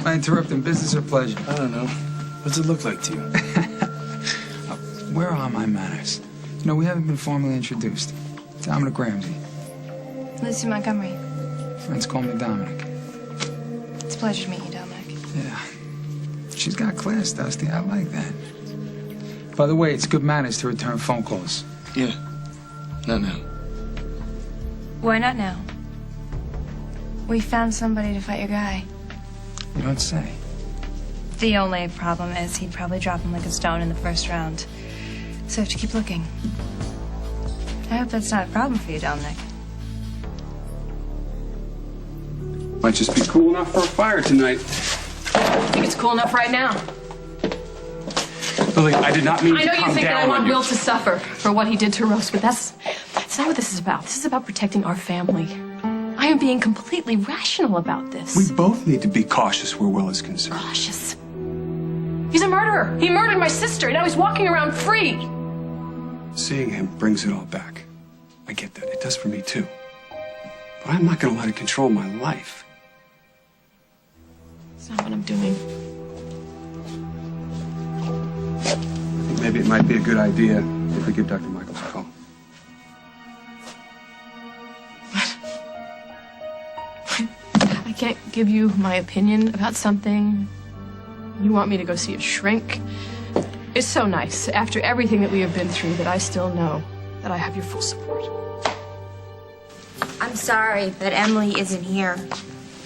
I interrupting business or pleasure? I don't know. What's it look like to you? Where are my manners? You know, we haven't been formally introduced. Dominic Ramsey. Lucy Montgomery. Friends call me Dominic. It's a pleasure to meet you, Dominic. Yeah. She's got class, Dusty. I like that. By the way, it's good manners to return phone calls. Yeah. Not now. Why not now? We found somebody to fight your guy. You don't say. The only problem is he'd probably drop him like a stone in the first round. So you have to keep looking. I hope that's not a problem for you, Dominic. Might just be cool enough for a fire tonight. I think it's cool enough right now. Lily, I did not mean to I know come you think down that I want on you. Will to suffer for what he did to Rose, but that's not what this is about. This is about protecting our family. I am being completely rational about this. We both need to be cautious where Will is concerned. Cautious. He's a murderer. He murdered my sister. Now he's walking around free. Seeing him brings it all back. I get that. It does for me, too. But I'm not going to let it control my life. That's not what I'm doing. I think maybe it might be a good idea if we give Dr. Michaels a call. I can't give you my opinion about something. You want me to go see a shrink? It's so nice, after everything that we have been through, that I still know that I have your full support. I'm sorry that Emily isn't here.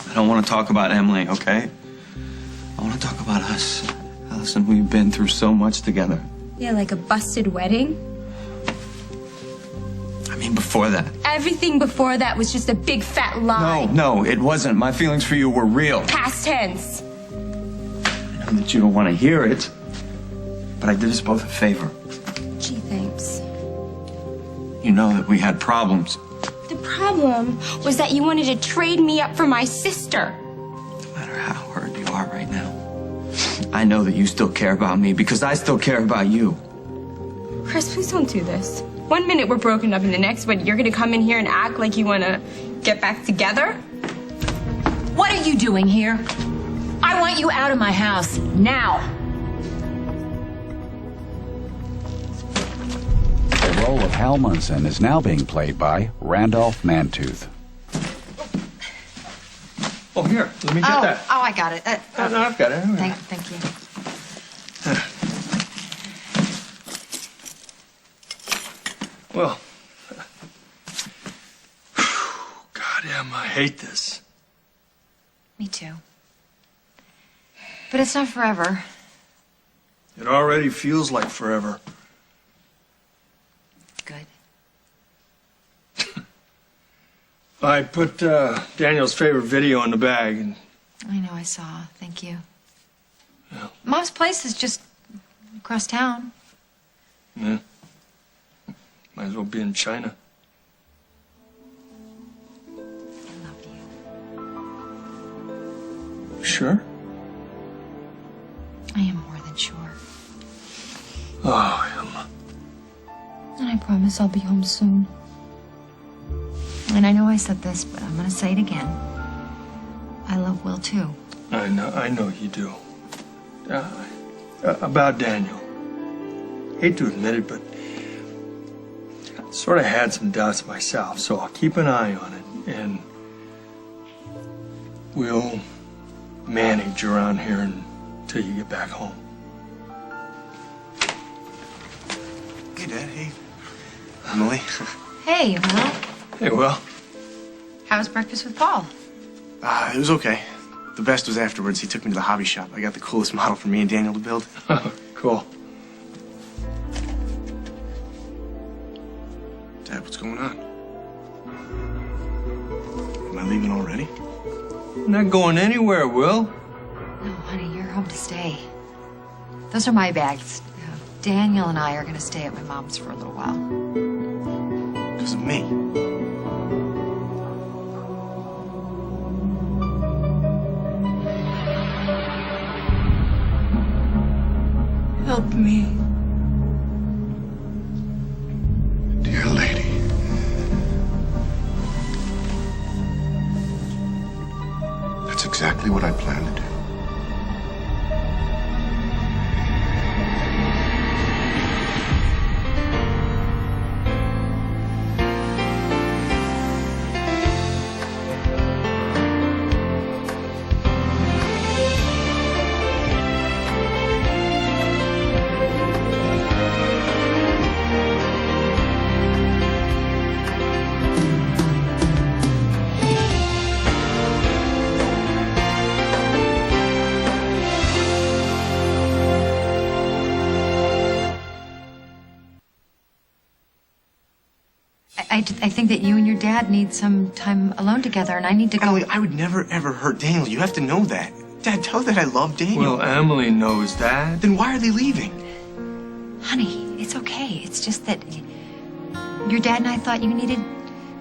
I don't want to talk about Emily, okay? I want to talk about us. Allison, we've been through so much together. Yeah, like a busted wedding. I mean, before that. Everything before that was just a big fat lie. No, it wasn't. My feelings for you were real. Past tense. I know that you don't want to hear it, but I did us both a favor. Gee, thanks. You know that we had problems. The problem was that you wanted to trade me up for my sister. No matter how hurt you are right now, I know that you still care about me because I still care about you. Chris, please don't do this. 1 minute we're broken up and the next one you're gonna come in here and act like you wanna get back together? What are you doing here? I want you out of my house, now. The role of Hal Munson is now being played by Randolph Mantooth. Oh, here, let me get that. Oh, I got it. No, I've got it. Thank you. Well, goddamn, I hate this. Me too. But it's not forever. It already feels like forever. Good. I put Daniel's favorite video in the bag, and I know, I saw. Thank you. Yeah. Mom's place is just across town. yeah, might as well be in China. I love you. Sure? I am more than sure. Oh, Emma. And I promise I'll be home soon. And I know I said this, but I'm gonna say it again. I love Will too. I know you do. About Daniel. Hate to admit it, but I sort of had some doubts myself, so I'll keep an eye on it, and we'll manage around here until you get back home. Hey, Dad. Hey. Emily. Hey, Will. Hey, Will. How was breakfast with Paul? It was okay. The best was afterwards. He took me to the hobby shop. I got the coolest model for me and Daniel to build. Cool. Dad, what's going on? Am I leaving already? I'm not going anywhere, Will. No, honey, you're home to stay. Those are my bags. Daniel and I are gonna stay at my mom's for a little while. Because of me. Help me. Dear lady. That's exactly what I plan to do. I think that you and your dad need some time alone together, and I need to go. Emily, I would never, ever hurt Daniel. You have to know that. Dad, tell her that I love Daniel. Well, Emily knows that. Then why are they leaving? Honey, it's okay. It's just that your dad and I thought you needed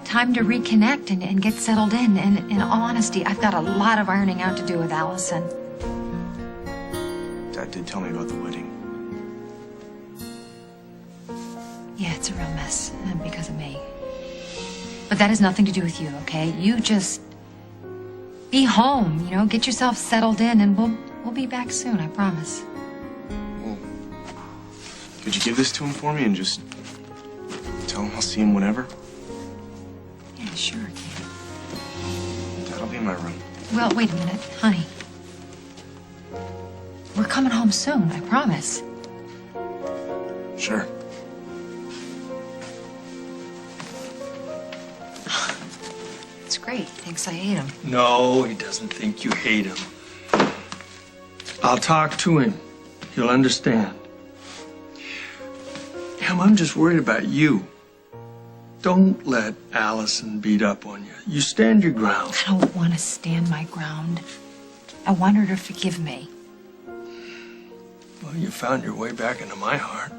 time to reconnect and get settled in. And in all honesty, I've got a lot of ironing out to do with Allison. Dad did tell me about the wedding. Yeah, it's a real mess because of me. But that has nothing to do with you, okay? You just be home, you know, get yourself settled in, and we'll be back soon, I promise. Well, could you give this to him for me and just tell him I'll see him whenever? Yeah, sure, kid. Dad, I'll be in my room. Well, wait a minute, honey. We're coming home soon, I promise. Sure. It's great. Thinks I ate him. No, he doesn't think you hate him. I'll talk to him. He'll understand. Em, I'm just worried about you. Don't let Allison beat up on you. You stand your ground. I don't want to stand my ground. I want her to forgive me. Well, you found your way back into my heart.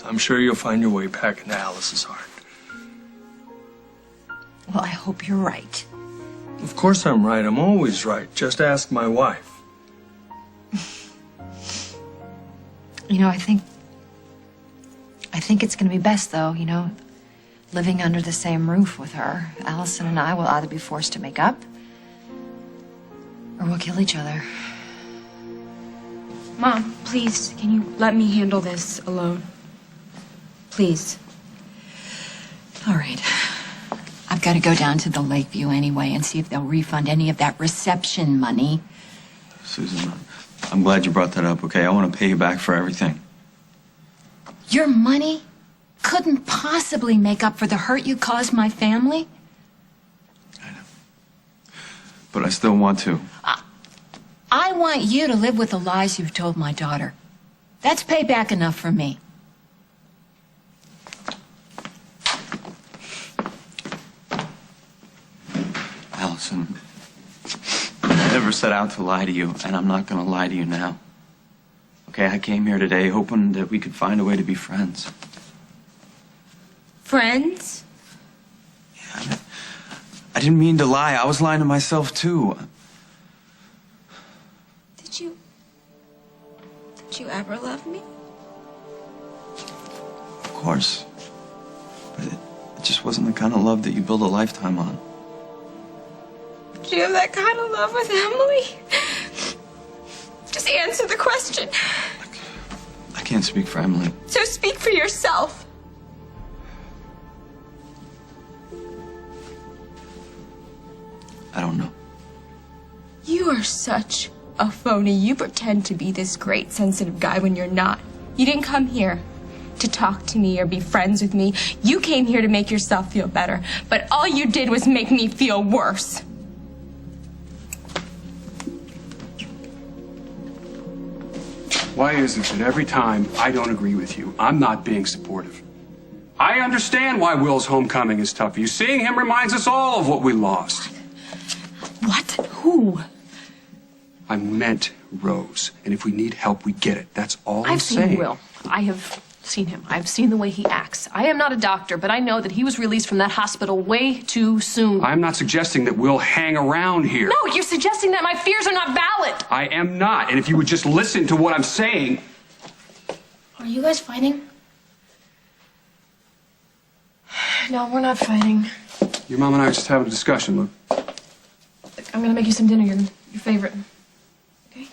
I'm sure you'll find your way back into Alice's heart. Well, I hope you're right. Of course I'm right. I'm always right. Just ask my wife. You know, I think it's going to be best, though, you know, living under the same roof with her. Allison and I will either be forced to make up, or we'll kill each other. Mom, please, can you let me handle this alone? Please. All right. I've got to go down to the Lakeview anyway and see if they'll refund any of that reception money. Susan, I'm glad you brought that up, okay? I want to pay you back for everything. Your money couldn't possibly make up for the hurt you caused my family? I know. But I still want to. I want you to live with the lies you've told my daughter. That's payback enough for me. Allison, I never set out to lie to you, and I'm not going to lie to you now. Okay, I came here today hoping that we could find a way to be friends. Friends? Yeah, I didn't mean to lie. I was lying to myself, too. Did you ever love me? Of course. But it just wasn't the kind of love that you build a lifetime on. Do you have that kind of love with Emily? Just answer the question. I can't speak for Emily. So speak for yourself. I don't know. You are such a phony. You pretend to be this great, sensitive guy when you're not. You didn't come here to talk to me or be friends with me. You came here to make yourself feel better. But all you did was make me feel worse. Why is it that every time I don't agree with you, I'm not being supportive? I understand why Will's homecoming is tough for you. Seeing him reminds us all of what we lost. What? Who? I meant Rose. And if we need help, we get it. That's all I'm I've saying. seen Will. I have seen him. I've seen the way he acts. I am not a doctor, but I know that he was released from that hospital way too soon. I'm not suggesting that we'll hang around here. No, you're suggesting that my fears are not valid. I am not. And if you would just listen to what I'm saying. Are you guys fighting? No, we're not fighting. Your mom and I are just having a discussion, Luke. I'm gonna make you some dinner, your favorite. Okay?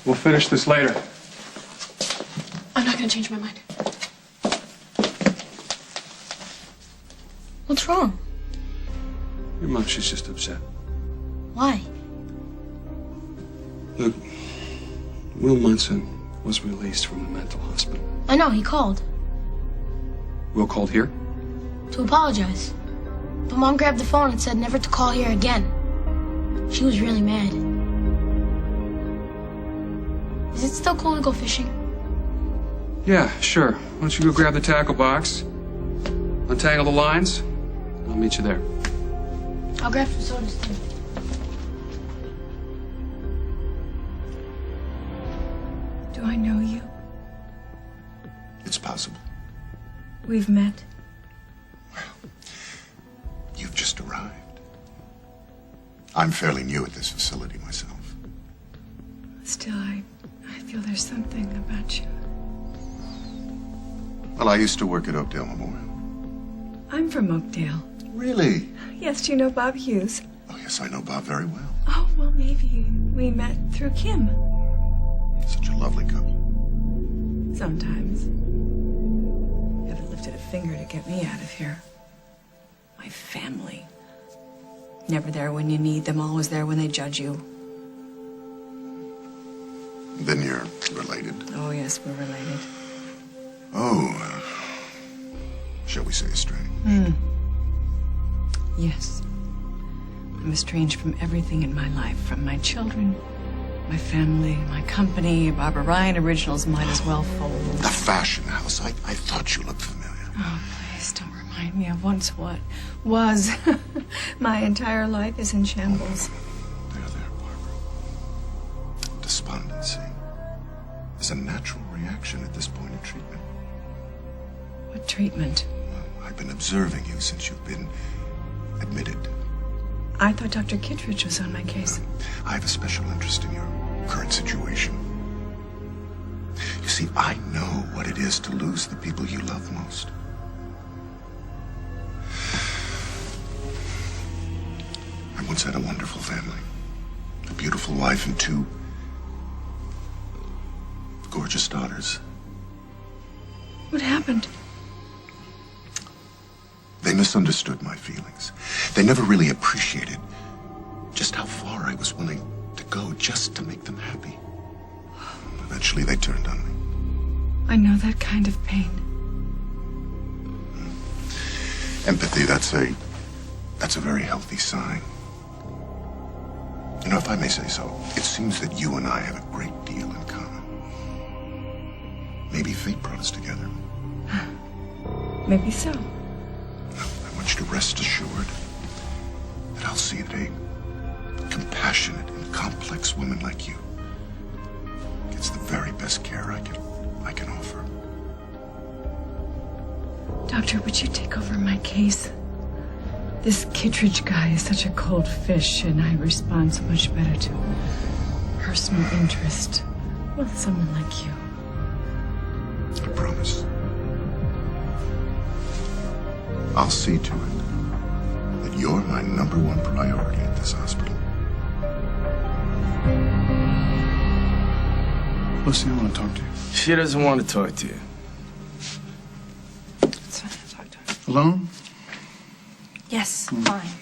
We'll finish this later. I'm not gonna change my mind. What's wrong? Your mom, she's just upset. Why? Look, Will Munson was released from the mental hospital. I know, he called. Will called here? To apologize. But Mom grabbed the phone and said never to call here again. She was really mad. Is it still cool to go fishing? Yeah, sure. Why don't you go grab the tackle box, untangle the lines, I'll meet you there. I'll grab some sodas too. Do I know you? It's possible. We've met. You've just arrived. I'm fairly new at this facility myself. Still, I feel there's something about you. Well, I used to work at Oakdale Memorial. I'm from Oakdale. Really? Yes, do you know Bob Hughes? Oh, yes, I know Bob very well. Oh, well, maybe we met through Kim. Such a lovely couple. Sometimes. Haven't lifted a finger to get me out of here. My family. Never there when you need them, always there when they judge you. Then you're related. Oh, yes, we're related. Oh, shall we say estranged? Yes. I'm estranged from everything in my life, from my children, my family, my company. Barbara Ryan Originals might as well fold. The fashion house. I thought you looked familiar. Oh, please don't remind me of once what was. My entire life is in shambles. There, Barbara. Despondency is a natural reaction at this point in treatment. What treatment? I've been observing you since you've been admitted. I thought Dr. Kittredge was on my case. I have a special interest in your current situation. You see, I know what it is to lose the people you love most. I once had a wonderful family, a beautiful wife and 2 gorgeous daughters. What happened? They misunderstood my feelings. They never really appreciated just how far I was willing to go just to make them happy. Eventually, they turned on me. I know that kind of pain. Empathy, that's a very healthy sign. You know, if I may say so, it seems that you and I have a great deal in common. Maybe fate brought us together. Maybe so. I want you to rest assured that I'll see that a compassionate and complex woman like you gets the very best care I can offer. Doctor, would you take over my case? This Kittredge guy is such a cold fish, and I respond so much better to personal interest with someone like you. I promise. I'll see to it that you're my #1 priority at this hospital. Lucy, I want to talk to you. She doesn't want to talk to you. It's fine, I'll talk to her. Alone? Yes, fine.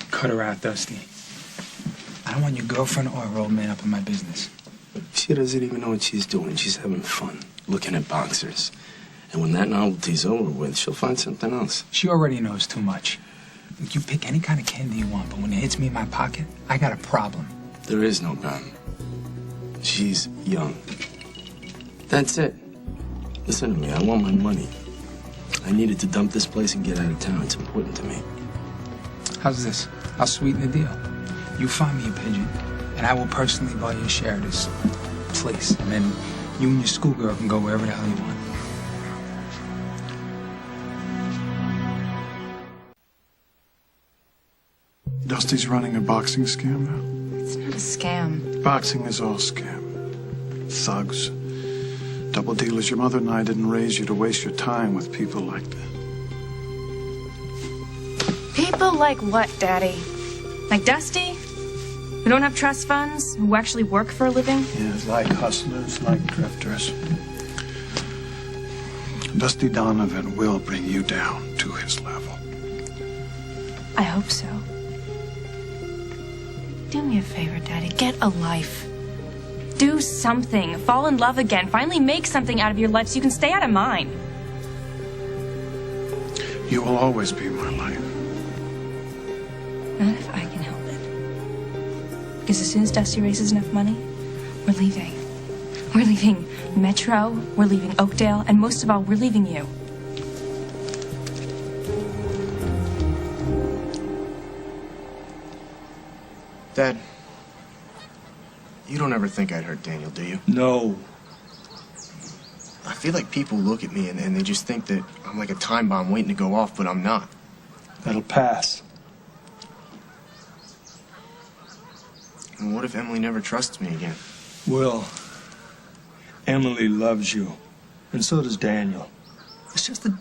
Cut her out, Dusty. I don't want your girlfriend or her old man up in my business. She doesn't even know what she's doing. She's having fun, looking at boxers. And when that novelty's over with, she'll find something else. She already knows too much. You pick any kind of candy you want, but when it hits me in my pocket, I got a problem. There is no gun. She's young. That's it. Listen to me, I want my money. I needed to dump this place and get out of town. It's important to me. How's this? I'll sweeten the deal. You find me a pigeon, and I will personally buy your share of this place. And then you and your schoolgirl can go wherever the hell you want. Dusty's running a boxing scam now. It's not a scam. Boxing is all scam. Thugs. Double dealers. Your mother and I didn't raise you to waste your time with people like that. People like what, Daddy? Like Dusty? Who don't have trust funds? Who actually work for a living? Yeah, like hustlers, like drifters. Dusty Donovan will bring you down to his level. I hope so. Do me a favor, Daddy. Get a life. Do something. Fall in love again. Finally make something out of your life so you can stay out of mine. You will always be my life. Not if I can help it. Because as soon as Dusty raises enough money, We're leaving. We're leaving Metro, we're leaving Oakdale, and most of all, we're leaving you. Dad, you don't ever think I'd hurt Daniel, do you? No. I feel like people look at me and they just think that I'm like a time bomb waiting to go off, but I'm not. That'll pass. And what if Emily never trusts me again? Will, Emily loves you, and so does Daniel. It's just that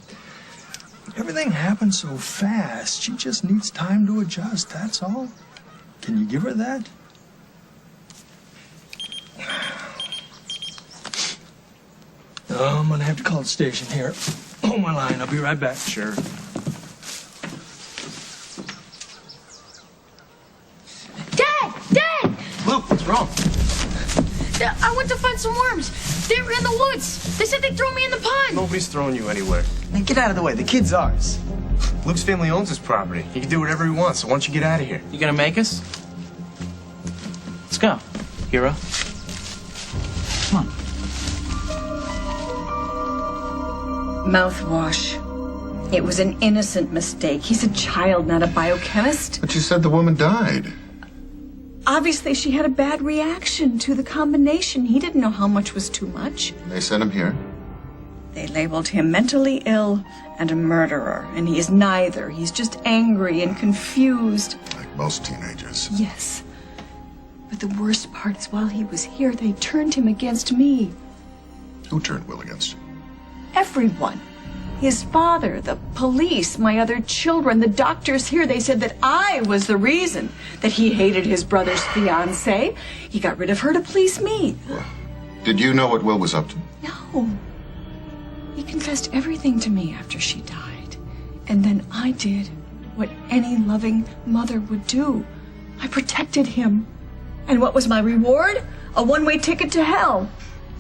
everything happens so fast. She just needs time to adjust, that's all. Can you give her that? Oh, I'm gonna have to call the station here. Hold my line, I'll be right back. Sure. Dad! Dad! Luke, what's wrong? I went to find some worms. They were in the woods. They said they'd throw me in the pond. Nobody's throwing you anywhere. Man, get out of the way. The kid's ours. Luke's family owns this property. He can do whatever he wants, so why don't you get out of here? You gonna make us? Let's go, hero. Come on. Mouthwash. It was an innocent mistake. He's a child, not a biochemist. But you said the woman died. Obviously, she had a bad reaction to the combination. He didn't know how much was too much. They sent him here. They labeled him mentally ill and a murderer, and he is neither. He's just angry and confused. Like most teenagers. Yes. But the worst part is while he was here, they turned him against me. Who turned Will against you? Everyone. His father, the police, my other children, the doctors here, they said that I was the reason that he hated his brother's fiancée. He got rid of her to please me. Did you know what Will was up to? No. He confessed everything to me after she died. And then I did what any loving mother would do. I protected him. And what was my reward? A one-way ticket to hell.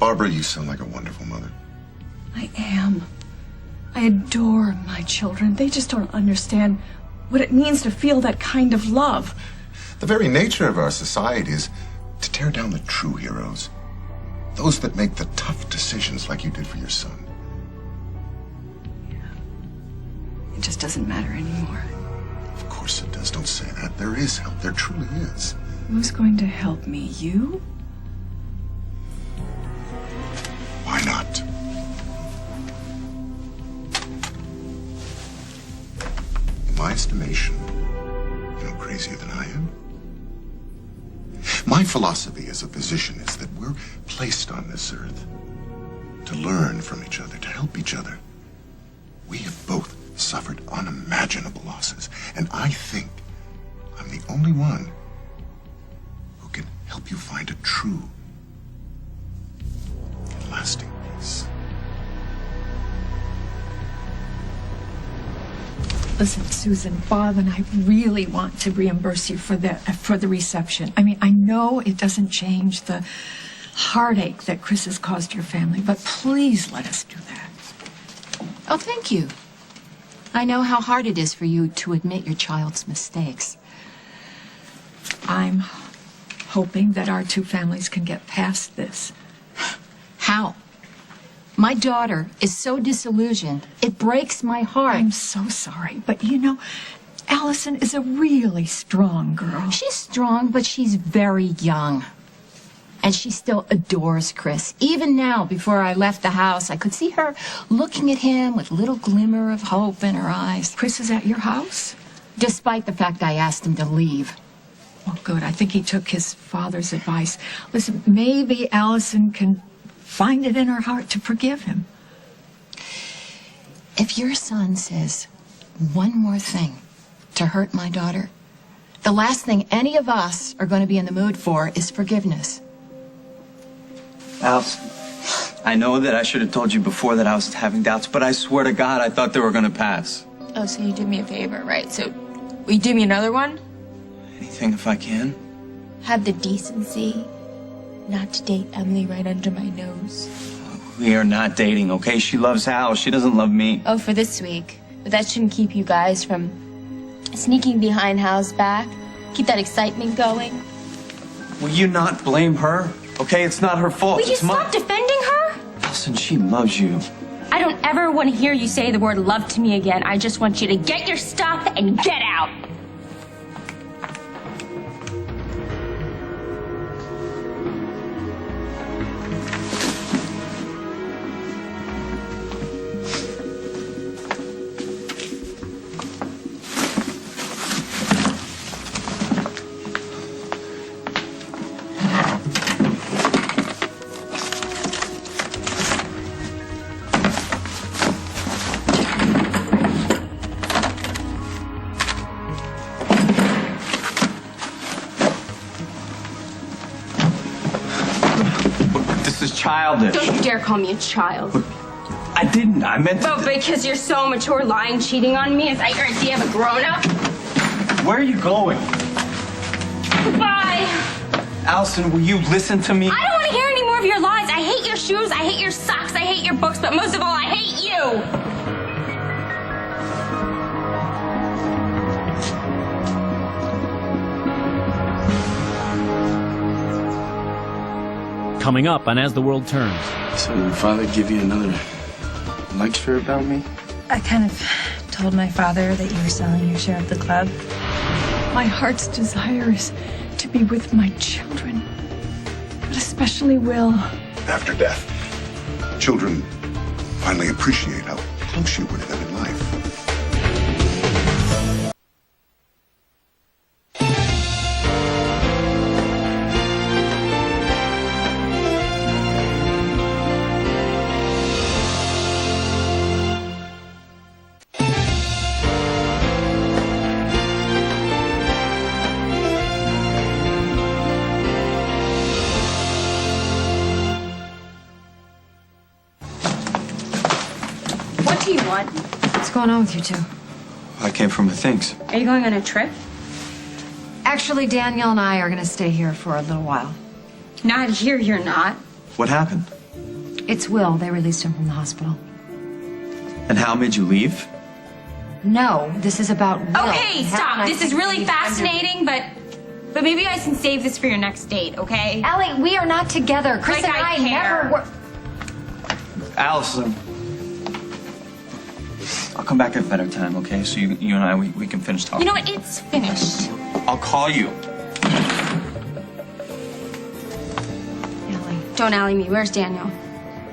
Barbara, you sound like a wonderful mother. I am. I adore my children. They just don't understand what it means to feel that kind of love. The very nature of our society is to tear down the true heroes. Those that make the tough decisions like you did for your son. It just doesn't matter anymore. Of course it does. Don't say that. There is help. There truly is. Who's going to help me? You? Why not? In my estimation, you're no crazier than I am. My philosophy as a physician is that we're placed on this earth to learn from each other, to help each other. We have both suffered unimaginable losses, and I think I'm the only one who can help you find a true and lasting peace. Listen, Susan, Bob and I really want to reimburse you for the reception. I mean, I know it doesn't change the heartache that Chris has caused your family, but please let us do that. Oh, thank you. I know how hard it is for you to admit your child's mistakes. I'm hoping that our two families can get past this. How? My daughter is so disillusioned. It breaks my heart. I'm so sorry, but you know, Allison is a really strong girl. She's strong, but she's very young. And she still adores Chris. Even now, before I left the house, I could see her looking at him with a little glimmer of hope in her eyes. Chris is at your house? Despite the fact I asked him to leave. Well, good. I think he took his father's advice. Listen, maybe Allison can find it in her heart to forgive him. If your son says one more thing to hurt my daughter, the last thing any of us are going to be in the mood for is forgiveness. Allison, I know that I should have told you before that I was having doubts, but I swear to God, I thought they were going to pass. Oh, so you did me a favor, right? So, will you do me another one? Anything if I can. Have the decency not to date Emily right under my nose. We are not dating, okay? She loves Hal. She doesn't love me. Oh, for this week. But that shouldn't keep you guys from sneaking behind Hal's back. Keep that excitement going. Will you not blame her, Okay, it's not her fault. Will you It's mine. stop defending her? Allison, she loves you. I don't ever want to hear you say the word love to me again. I just want you to get your stuff and get out. This is childish. Don't you dare call me a child. I didn't. I meant to. Oh, because you're so mature, lying, cheating on me? Is that your idea of a grown-up? Where are you going? Goodbye. Allison, will you listen to me? I don't want to hear any more of your lies. I hate your shoes, I hate your socks, I hate your books, but most of all, I hate you. Coming up on As the World Turns. So did your father give you another lecture about me? I kind of told my father that you were selling your share of the club. My heart's desire is to be with my children, but especially Will. After death, children finally appreciate how close you were to them in life. What do you want? What's going on with you two? I came for my things. Are you going on a trip? Actually, Daniel and I are going to stay here for a little while. Not here, you're not. What happened? It's Will. They released him from the hospital. And how made you leave? No, this is about Will. Okay, And how stop. can I This is take really these fascinating, but maybe I can save this for your next date, okay? Ellie, we are not together. Chris Like and I care. never were. Allison. I'll come back at a better time, okay? So you and I, we can finish talking. You know what? It's finished. I'll call you. Ellie, Don't alley me. Where's Daniel?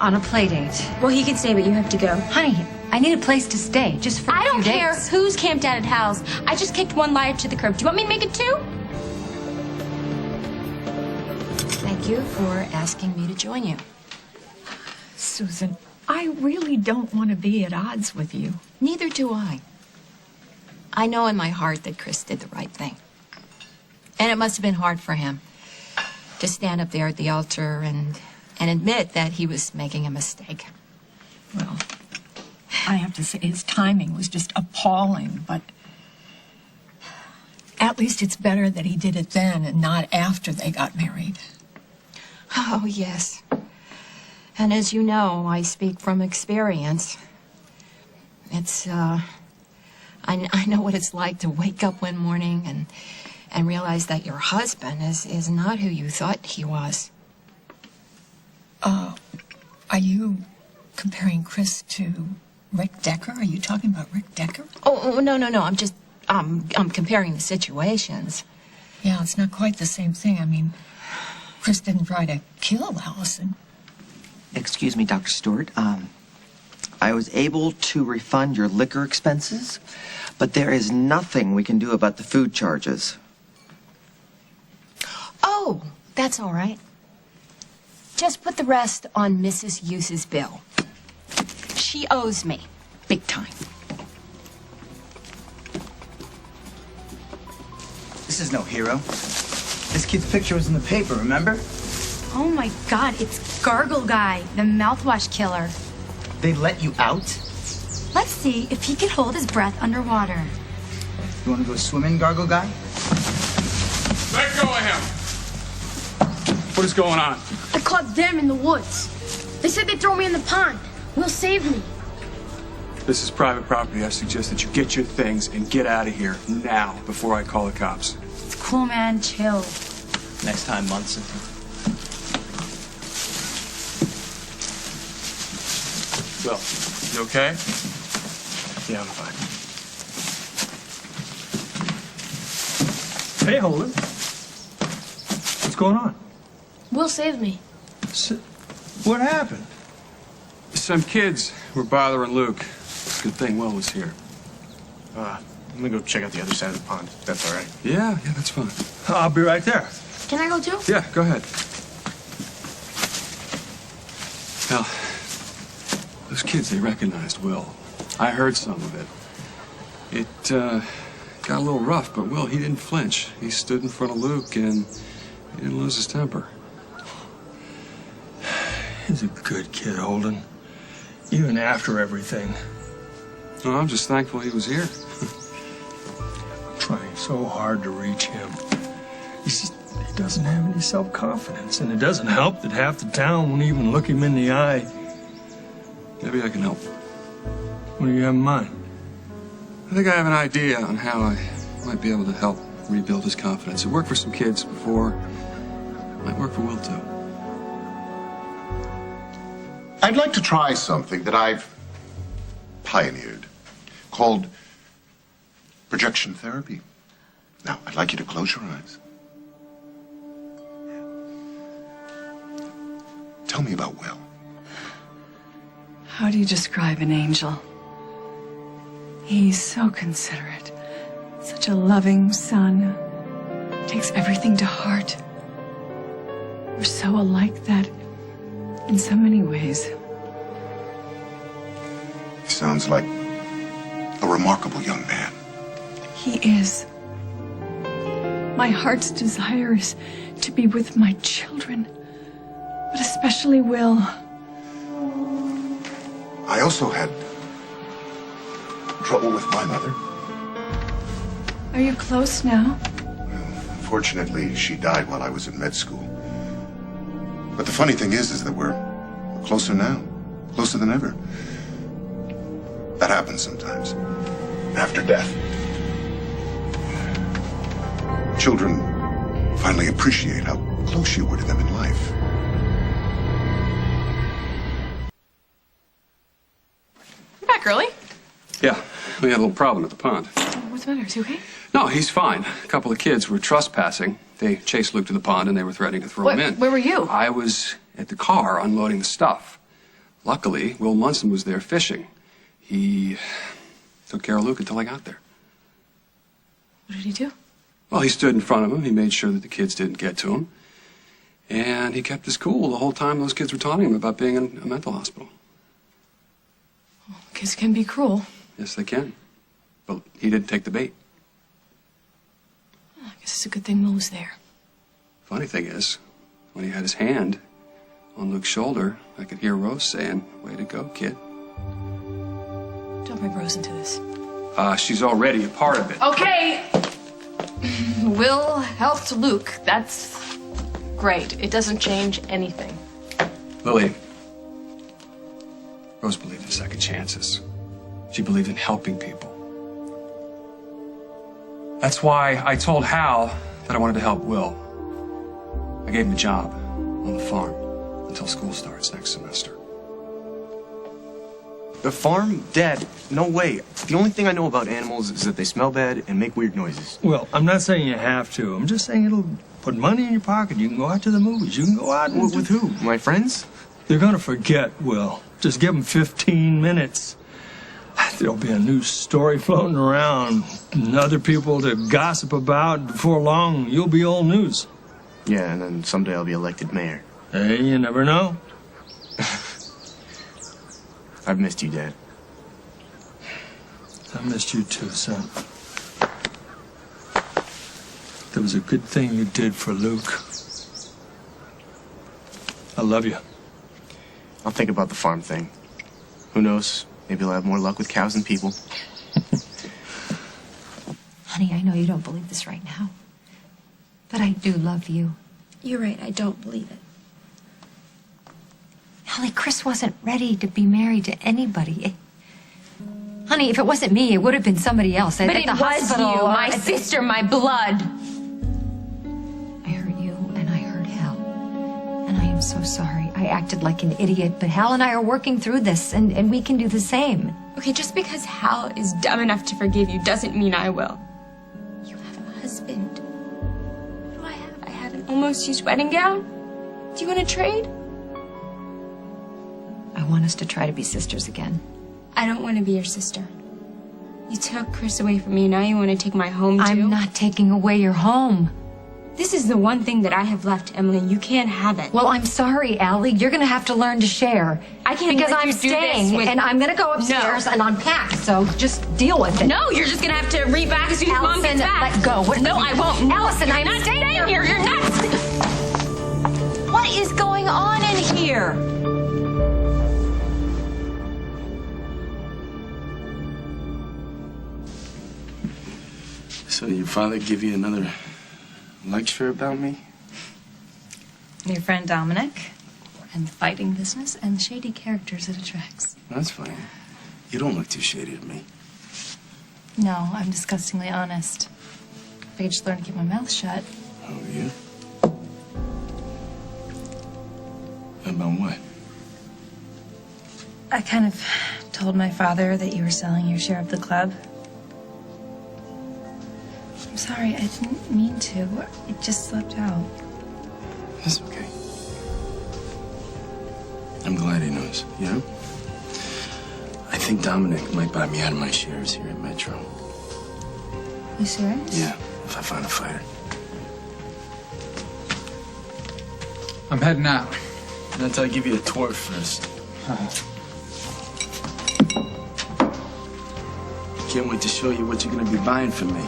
on a play date. Well, he can stay, but you have to go. Honey, I need a place to stay just for a I few don't care days. who's camped out at Hal's. I just kicked one liar to the curb. Do you want me to make it two? Thank you for asking me to join you. Susan, I really don't want to be at odds with you. Neither do I. I know in my heart that Chris did the right thing. And it must have been hard for him to stand up there at the altar and admit that he was making a mistake. Well, I have to say his timing was just appalling, but at least it's better that he did it then and not after they got married. Oh, yes. And as you know, I speak from experience. It's, I know what it's like to wake up one morning and realize that your husband is not who you thought he was. Are you comparing Chris to Rick Decker? Are you talking about Rick Decker? Oh, no. I'm just, I'm comparing the situations. Yeah, it's not quite the same thing. I mean, Chris didn't try to kill Allison. Excuse me, Dr. Stewart. I was able to refund your liquor expenses, but there is nothing we can do about the food charges. Oh, that's all right. Just put the rest on Mrs. Hughes' bill. She owes me, big time. This is no hero. This kid's picture was in the paper, remember? Oh my god, it's Gargle Guy, the mouthwash killer. They let you out? Let's see if he can hold his breath underwater. You want to go swimming, Gargle Guy? Let go of him! What is going on? I caught them in the woods. They said they'd throw me in the pond. Will saved me. This is private property. I suggest that you get your things and get out of here now before I call the cops. It's cool, man. Chill. Next time, Munson. Will, you okay? Yeah, I'm fine. Hey, Holden. What's going on? Will saved me. What happened? Some kids were bothering Luke. Good thing Will was here. I'm gonna go check out the other side of the pond. If that's all right. Yeah, that's fine. I'll be right there. Can I go too? Yeah, go ahead. Well, those kids, they recognized Will. I heard some of it. It got a little rough, but Will, he didn't flinch. He stood in front of Luke, and he didn't lose his temper. He's a good kid, Holden. Even after everything. Well, I'm just thankful he was here. I'm trying so hard to reach him. He doesn't have any self-confidence, and it doesn't help that half the town won't even look him in the eye. Maybe I can help. What do you have in mind? I think I have an idea on how I might be able to help rebuild his confidence. It worked for some kids before. It might work for Will, too. I'd like to try something that I've pioneered called projection therapy. Now, I'd like you to close your eyes. Tell me about Will. How do you describe an angel? He's so considerate, such a loving son, takes everything to heart. We're so alike that in so many ways. He sounds like a remarkable young man. He is. My heart's desire is to be with my children, but especially Will. I also had trouble with my mother. Are you close now? Unfortunately, she died while I was in med school. But the funny thing is that we're closer now, closer than ever. That happens sometimes, after death. Children finally appreciate how close you were to them in life. You're back early. Yeah, we had a little problem at the pond. What's the matter? Is he okay? No, he's fine. A couple of kids were trespassing. They chased Luke to the pond, and they were threatening to throw him in. Where were you? I was at the car unloading the stuff. Luckily, Will Munson was there fishing. He took care of Luke until I got there. What did he do? Well, he stood in front of him. He made sure that the kids didn't get to him. And he kept his cool the whole time those kids were taunting him about being in a mental hospital. Kids can be cruel. Yes, they can. But he didn't take the bait. I guess it's a good thing Will was there. Funny thing is, when he had his hand on Luke's shoulder, I could hear Rose saying, "Way to go, kid." Don't bring Rose into this. She's already a part of it. Okay. Will helped Luke. That's great. It doesn't change anything. Lily, Rose believed in second chances. She believed in helping people. That's why I told Hal that I wanted to help Will. I gave him a job on the farm until school starts next semester. The farm? Dad, no way. The only thing I know about animals is that they smell bad and make weird noises. Well, I'm not saying you have to. I'm just saying it'll put money in your pocket. You can go out to the movies. You can go out and... With who? My friends? They're going to forget, Will. Just give them 15 minutes. There'll be a new story floating around and other people to gossip about. Before long, you'll be old news. Yeah, and then someday I'll be elected mayor. Hey, you never know. I've missed you, Dad. I missed you too, son. That was a good thing you did for Luke. I love you. I'll think about the farm thing. Who knows? Maybe I'll have more luck with cows than people. Honey, I know you don't believe this right now, but I do love you. You're right, I don't believe it. Holly, Chris wasn't ready to be married to anybody. Honey, if it wasn't me, it would have been somebody else. But At it the was hospital, you, or my at the- sister, my blood. I hurt you, and I hurt Hal. And I am so sorry. I acted like an idiot, but Hal and I are working through this, and we can do the same. Okay, just because Hal is dumb enough to forgive you doesn't mean I will. You have a husband. What do I have? I have an almost used wedding gown. Do you want to trade? I want us to try to be sisters again. I don't want to be your sister. You took Chris away from me, now you want to take my home too? I'm not taking away your home. This is the one thing that I have left, Emily. You can't have it. Well, I'm sorry, Allie. You're going to have to learn to share. I can't because let I'm you do staying, this with... and I'm going to go upstairs and unpack. So just deal with it. No, you're just going to have to read back as soon as Mom gets back. Let go. No, I won't. No, Allison, I'm not staying here. You're nuts. What is going on in here? So your father give you another lecture about me? Your friend Dominic, and the fighting business, and the shady characters it attracts. That's fine. You don't look too shady to me. No, I'm disgustingly honest. If I could just learn to keep my mouth shut. Oh, yeah? About what? I kind of told my father that you were selling your share of the club. I'm sorry, I didn't mean to. It just slipped out. That's okay. I'm glad he knows, you know? I think Dominic might buy me out of my shares here at Metro. You serious? Yeah, if I find a fighter. I'm heading out. Not until I give you a tour first. Can't wait to show you what you're gonna be buying from me.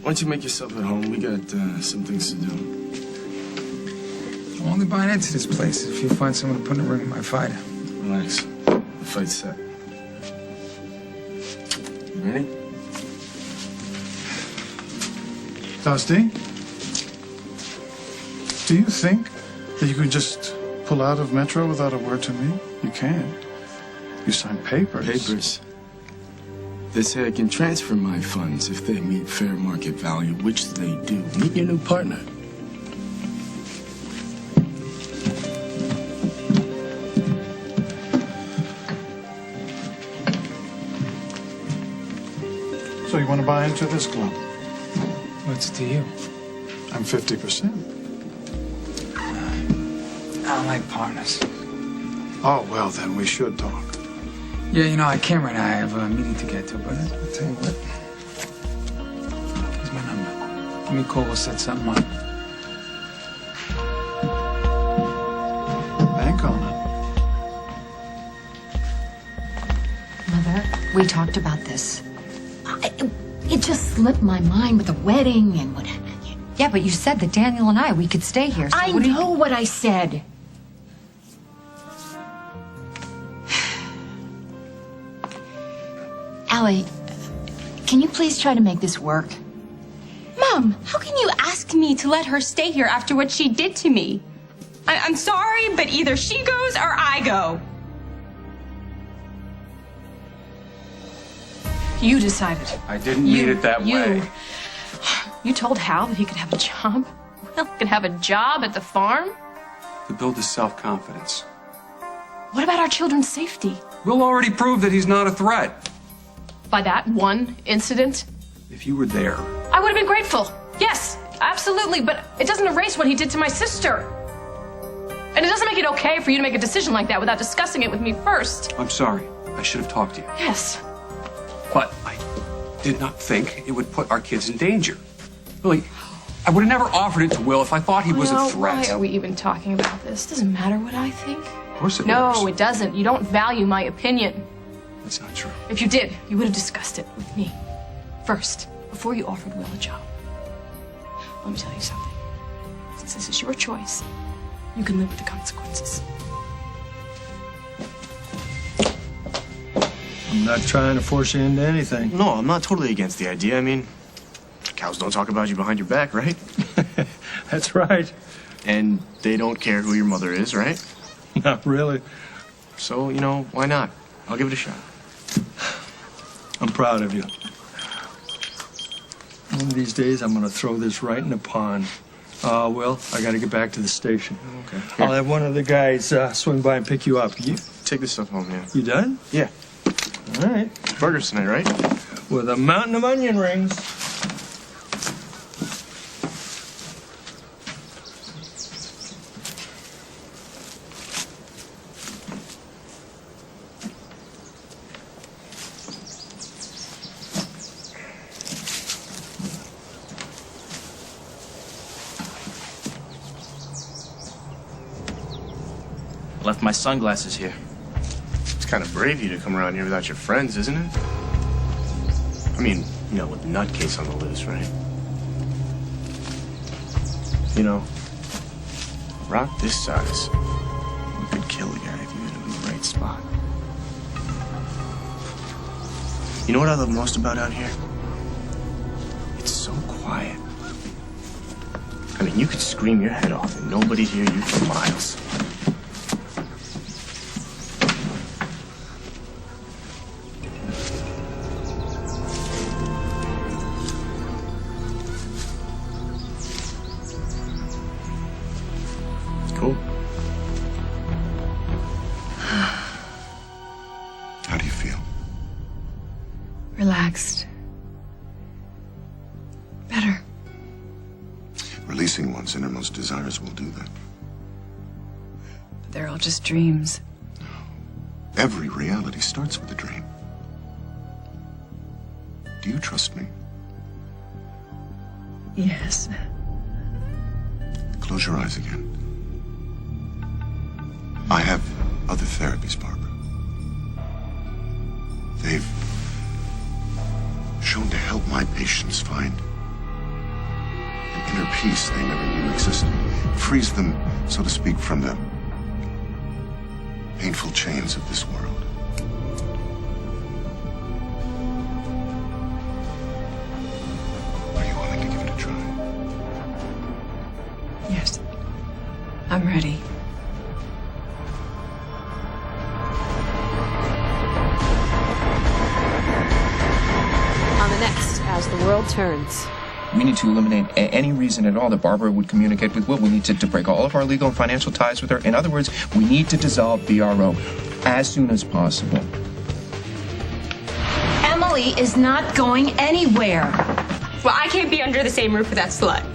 Why don't you make yourself at home? We got some things to do. I'm only buying into this place if you find someone to put in a ring with my fighter. Relax. The fight's set. You ready? Dusty, do you think that you could just pull out of Metro without a word to me? You can't. You signed papers. Papers. They say I can transfer my funds if they meet fair market value, which they do. Meet your new partner. So you want to buy into this club? What's it to you? I'm 50%. I don't like partners. Oh, well, then we should talk. Yeah, you know, I can't right now. I have a meeting to get to, but I'll tell you what. Here's my number. Give me a call. We'll set something up. Bank on it. Mother, we talked about this. It just slipped my mind with the wedding and what. Yeah, but you said that Daniel and we could stay here. So I know what I said. Allie, can you please try to make this work? Mom, how can you ask me to let her stay here after what she did to me? I'm sorry, but either she goes or I go. You decided. I didn't mean it that way. You told Hal that he could have a job? Well, he could have a job at the farm? To build his self-confidence. What about our children's safety? We'll already prove that he's not a threat. By that one incident? If you were there. I would have been grateful. Yes, absolutely. But it doesn't erase what he did to my sister. And it doesn't make it okay for you to make a decision like that without discussing it with me first. I'm sorry. I should have talked to you. Yes. But I did not think it would put our kids in danger. Really, I would have never offered it to Will if I thought he was a threat. Why are we even talking about this? Doesn't matter what I think. Of course it No, matters. it doesn't. You don't value my opinion. That's not true. If you did, you would have discussed it with me first, before you offered Will a job. Let me tell you something. Since this is your choice, you can live with the consequences. I'm not trying to force you into anything. No, I'm not totally against the idea. I mean, cows don't talk about you behind your back, right? That's right. And they don't care who your mother is, right? Not really. So, you know, why not? I'll give it a shot. I'm proud of you. One of these days, I'm gonna throw this right in the pond. Will, I gotta get back to the station. Okay. I'll have one of the guys swing by and pick you up. You take this stuff home, yeah. You done? Yeah. All right. Burgers tonight, right? With a mountain of onion rings. I left my sunglasses here. It's kind of brave of you to come around here without your friends, isn't it? I mean, you know, with the nutcase on the loose, right? You know, a rock this size, you could kill a guy if you hit him in the right spot. You know what I love most about out here? It's so quiet. I mean, you could scream your head off and nobody'd hear you for miles. Cool. How do you feel? Relaxed. Better. Releasing one's innermost desires will do that. They're all just dreams. Every reality starts with a dream. Do you trust me? Yes. Close your eyes again. I have other therapies, Barbara. They've shown to help my patients find an inner peace they never knew existed. Frees them, so to speak, from the painful chains of this world. Are you willing to give it a try? Yes. I'm ready. On the next, As the World Turns. We need to eliminate any reason at all that Barbara would communicate with Will. We need to break all of our legal and financial ties with her. In other words, we need to dissolve BRO as soon as possible. Emily is not going anywhere. Well, I can't be under the same roof with that slut.